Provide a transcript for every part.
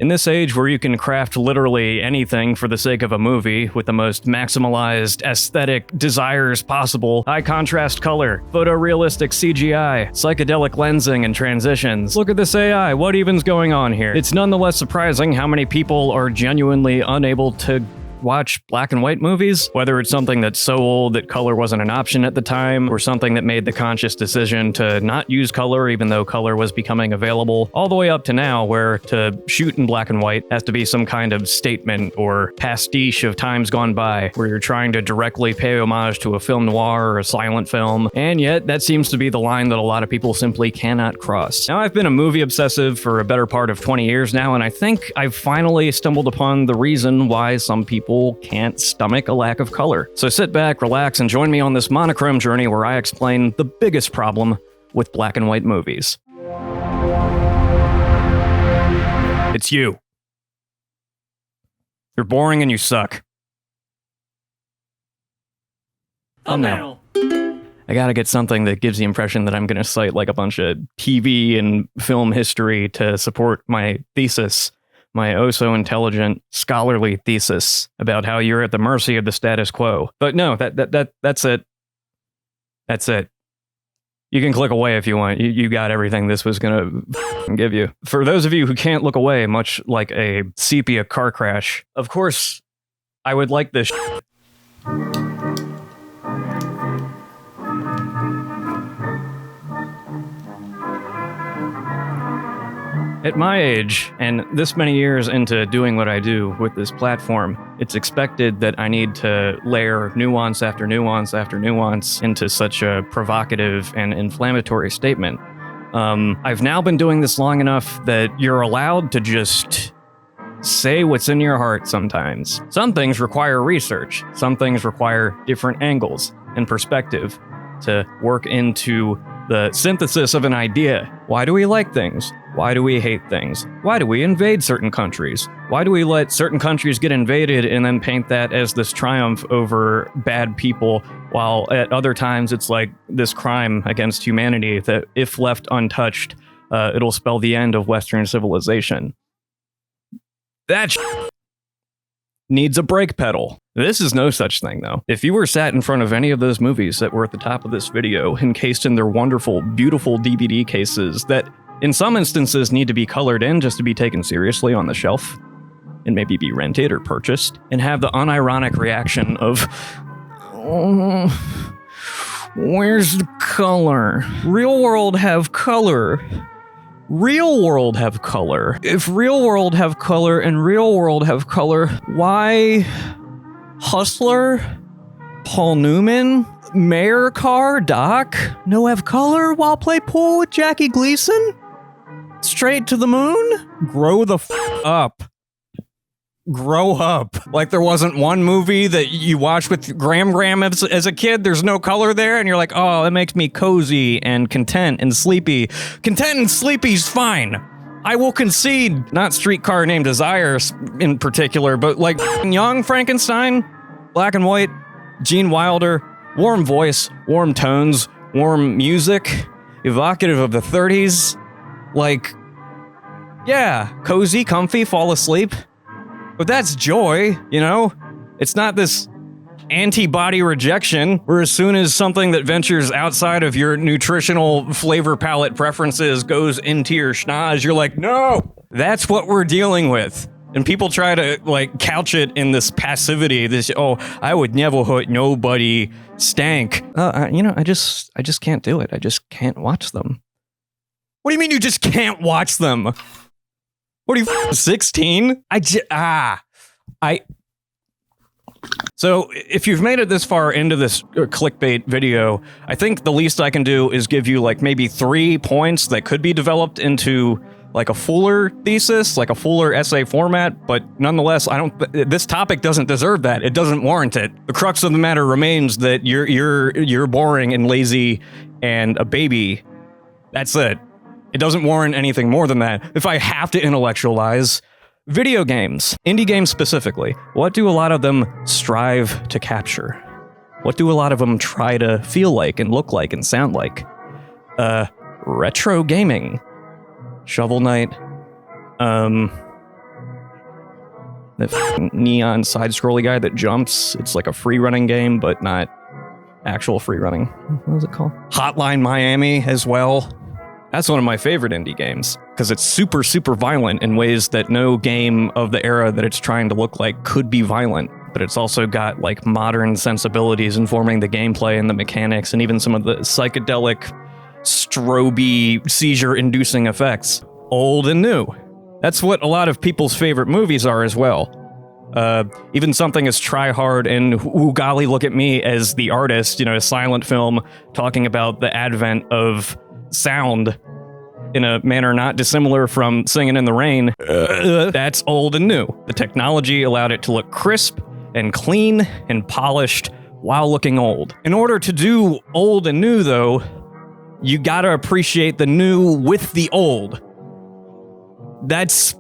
In this age where you can craft literally anything for the sake of a movie with the most maximalized aesthetic desires possible, high contrast color, photorealistic CGI, psychedelic lensing and transitions. Look at this AI, what even's going on here? It's nonetheless surprising how many people are genuinely unable to watch black and white movies, whether it's something that's so old that color wasn't an option at the time, or something that made the conscious decision to not use color even though color was becoming available, all the way up to now where to shoot in black and white has to be some kind of statement or pastiche of times gone by, where you're trying to directly pay homage to a film noir or a silent film, and yet that seems to be the line that a lot of people simply cannot cross. Now, I've been a movie obsessive for a better part of 20 years now, and I think I've finally stumbled upon the reason why some people can't stomach a lack of color. So sit back, relax, and join me on this monochrome journey where I explain the biggest problem with black and white movies. It's you. You're boring and you suck. Thumbnail. I gotta get something that gives the impression that I'm gonna cite like a bunch of TV and film history to support my thesis. My oh-so-intelligent, scholarly thesis about how you're at the mercy of the status quo. But no, that's it. That's it. You can click away if you want. You got everything this was gonna give you. For those of you who can't look away, much like a sepia car crash, of course, I would like this At my age, and this many years into doing what I do with this platform, it's expected that I need to layer nuance after nuance after nuance into such a provocative and inflammatory statement. I've now been doing this long enough that you're allowed to just say what's in your heart sometimes. Some things require research. Some things require different angles and perspective to work into the synthesis of an idea. Why do we like things? Why do we hate things? Why do we invade certain countries? Why do we let certain countries get invaded and then paint that as this triumph over bad people, while at other times it's like this crime against humanity that, if left untouched, it'll spell the end of Western civilization? That needs a brake pedal. This is no such thing, though. If you were sat in front of any of those movies that were at the top of this video, encased in their wonderful, beautiful DVD cases that, in some instances, need to be colored in just to be taken seriously on the shelf, and maybe be rented or purchased, and have the unironic reaction of, oh, where's the color? Real world have color. Real world have color. If real world have color and real world have color, why Hustler, Paul Newman, Mayor Car, Doc, no have color while play pool with Jackie Gleason? Straight to the moon? Grow the up. Grow up. Like there wasn't one movie that you watched with Graham as a kid, there's no color there, and you're like, oh, it makes me cozy and content and sleepy. Content and sleepy's fine. I will concede, not Streetcar Named Desire in particular, but like Young Frankenstein, black and white, Gene Wilder, warm voice, warm tones, warm music, evocative of the 30s. Like, yeah, cozy, comfy, fall asleep. But that's joy, you know? It's not this antibody rejection, where as soon as something that ventures outside of your nutritional flavor palette preferences goes into your schnoz, you're like, no! That's what we're dealing with. And people try to, like, couch it in this passivity, this, oh, I would never hurt nobody stank. You know, I just can't do it. I just can't watch them. What do you mean you just can't watch them? What are you, 16? So, if you've made it this far into this clickbait video, I think the least I can do is give you, like, maybe 3 points that could be developed into, like, a fuller thesis, like a fuller essay format, but nonetheless, this topic doesn't deserve that. It doesn't warrant it. The crux of the matter remains that you're boring and lazy and a baby. That's it. It doesn't warrant anything more than that. If I have to intellectualize, video games, indie games specifically, what do a lot of them strive to capture? What do a lot of them try to feel like and look like and sound like? Retro gaming. Shovel Knight. The neon side-scrolly guy that jumps. It's like a free-running game, but not actual free-running. What was it called? Hotline Miami as well. That's one of my favorite indie games, because it's super, super violent in ways that no game of the era that it's trying to look like could be violent. But it's also got like modern sensibilities informing the gameplay and the mechanics, and even some of the psychedelic, stroby, seizure-inducing effects. Old and new. That's what a lot of people's favorite movies are as well. Even something as try-hard and ooh golly, look at me as the artist, a silent film talking about the advent of sound in a manner not dissimilar from Singing in the Rain. That's old and new. The technology allowed it to look crisp and clean and polished while looking old. In order to do old and new, though, you gotta appreciate the new with the old. That's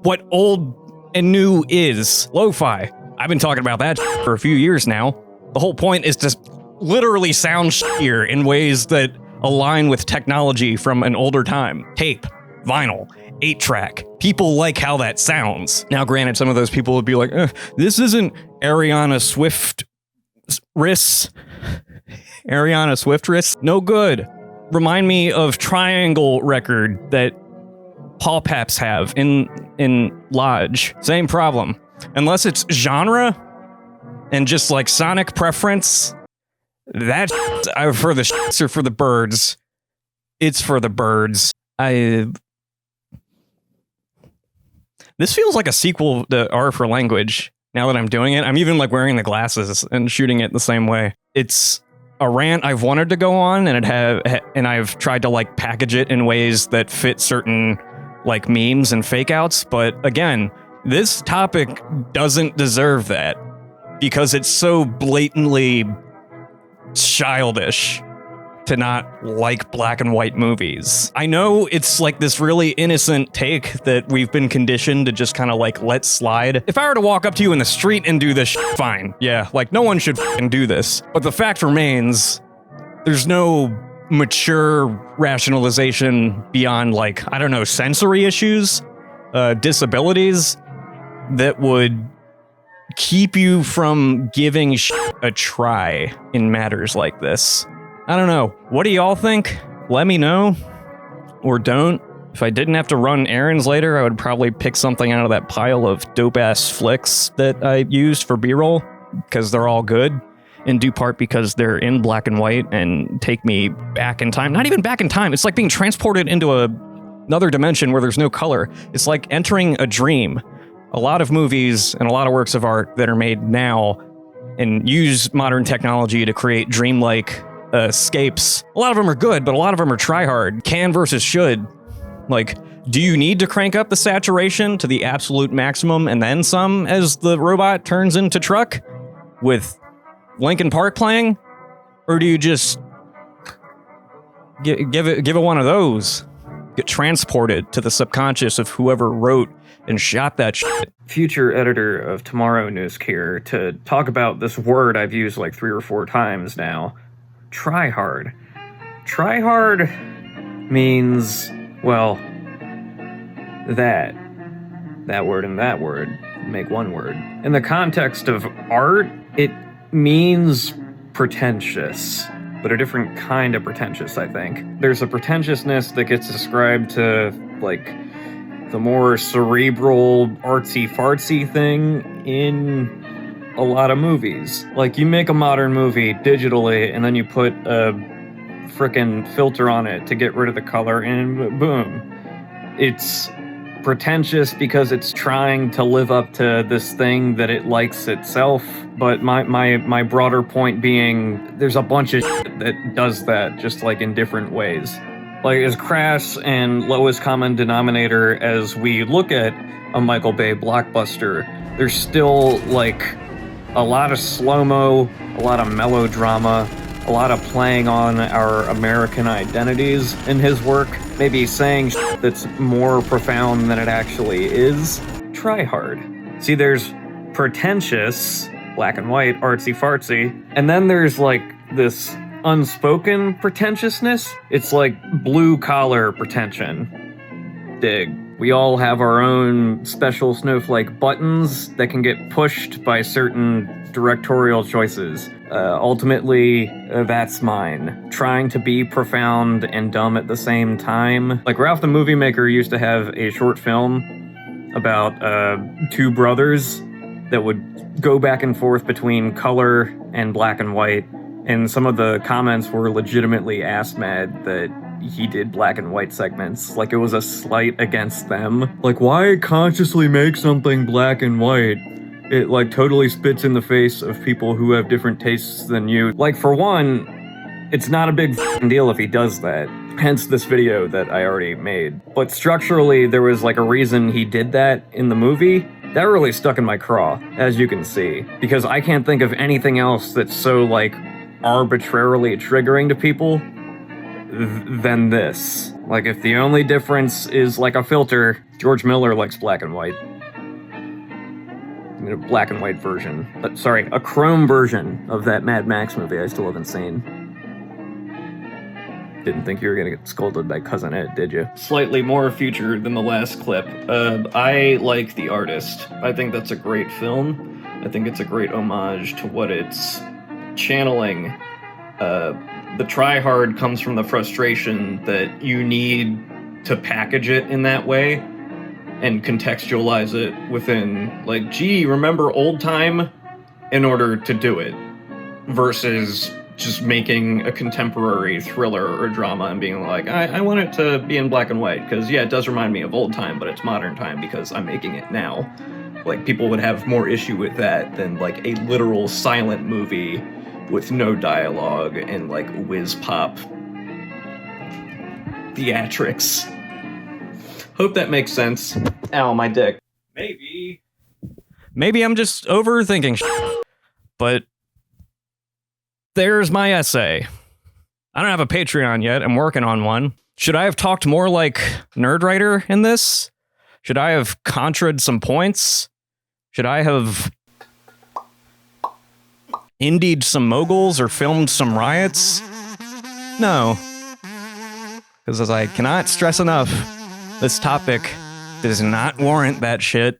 what old and new is. Lo-fi. I've been talking about that for a few years now. The whole point is to literally sound shittier in ways that align with technology from an older time. Tape, vinyl, 8-track. People like how that sounds. Now, granted, some of those people would be like, this isn't Ariana Swift wrists. Ariana Swift wrists? No good. Remind me of Triangle record that Paul Paps have in Lodge. Same problem. Unless it's genre and just like sonic preference, that for the shits or for the birds. It's for the birds. This feels like a sequel to R for Language. Now that I'm doing it, I'm even like wearing the glasses and shooting it the same way. It's a rant I've wanted to go on, and I've tried to like package it in ways that fit certain like memes and fake outs. But again, this topic doesn't deserve that because it's so blatantly childish to not like black and white movies. I know it's like this really innocent take that we've been conditioned to just kind of like let slide. If I were to walk up to you in the street and do this fine. Yeah, like no one should f***ing do this. But the fact remains, there's no mature rationalization beyond like, I don't know, sensory issues, disabilities that would keep you from giving a try in matters like this. I don't know. What do y'all think? Let me know. Or don't. If I didn't have to run errands later, I would probably pick something out of that pile of dope-ass flicks that I used for B-roll, because they're all good, in due part because they're in black and white and take me back in time. Not even back in time. It's like being transported into another dimension where there's no color. It's like entering a dream. A lot of movies and a lot of works of art that are made now and use modern technology to create dreamlike escapes. A lot of them are good, but a lot of them are try-hard. Can versus should. Like, do you need to crank up the saturation to the absolute maximum and then some as the robot turns into truck with Linkin Park playing? Or do you just give it one of those? Get transported to the subconscious of whoever wrote and shot that shit. Future editor of Tomorrow News here to talk about this word I've used like 3 or 4 times now. Try hard. Try hard means, well, that word and that word make one word. In the context of art, it means pretentious, but a different kind of pretentious, I think. There's a pretentiousness that gets ascribed to, like, the more cerebral, artsy-fartsy thing in a lot of movies. Like, you make a modern movie digitally, and then you put a frickin' filter on it to get rid of the color, and boom. It's pretentious because it's trying to live up to this thing that it likes itself. But my broader point being, there's a bunch of shit that does that, just like in different ways. Like, as crass and lowest common denominator as we look at a Michael Bay blockbuster, there's still, like, a lot of slow-mo, a lot of melodrama, a lot of playing on our American identities in his work, maybe saying shit that's more profound than it actually is. Try hard. See, there's pretentious, black and white, artsy-fartsy, and then there's, like, this unspoken pretentiousness. It's like blue-collar pretension. Dig. We all have our own special snowflake buttons that can get pushed by certain directorial choices. Ultimately, that's mine. Trying to be profound and dumb at the same time. Like Ralph the Movie Maker used to have a short film about two brothers that would go back and forth between color and black and white. And some of the comments were legitimately ass mad that he did black and white segments. Like it was a slight against them. Like, why consciously make something black and white? It like totally spits in the face of people who have different tastes than you. Like for one, it's not a big deal if he does that. Hence this video that I already made. But structurally, there was like a reason he did that in the movie. That really stuck in my craw, as you can see. Because I can't think of anything else that's so like arbitrarily triggering to people than this. Like if the only difference is like a filter, George Miller likes black and white. I mean, a black and white version. Sorry, a chrome version of that Mad Max movie I still haven't seen. Didn't think you were gonna get scolded by Cousin Ed, did you? Slightly more featured than the last clip. I like The Artist. I think that's a great film. I think it's a great homage to what it's channeling. The try-hard comes from the frustration that you need to package it in that way and contextualize it within, like, gee, remember old time, in order to do it, versus just making a contemporary thriller or drama and being like, I want it to be in black and white, because, yeah, it does remind me of old time, but it's modern time because I'm making it now. Like, people would have more issue with that than, like, a literal silent movie with no dialogue and, like, whiz-pop theatrics. Hope that makes sense. Ow, my dick. Maybe I'm just overthinking shit. But there's my essay. I don't have a Patreon yet. I'm working on one. Should I have talked more like Nerdwriter in this? Should I have contrad some points? Should I have indied some moguls or filmed some riots? No. Because as I cannot stress enough, this topic does not warrant that shit.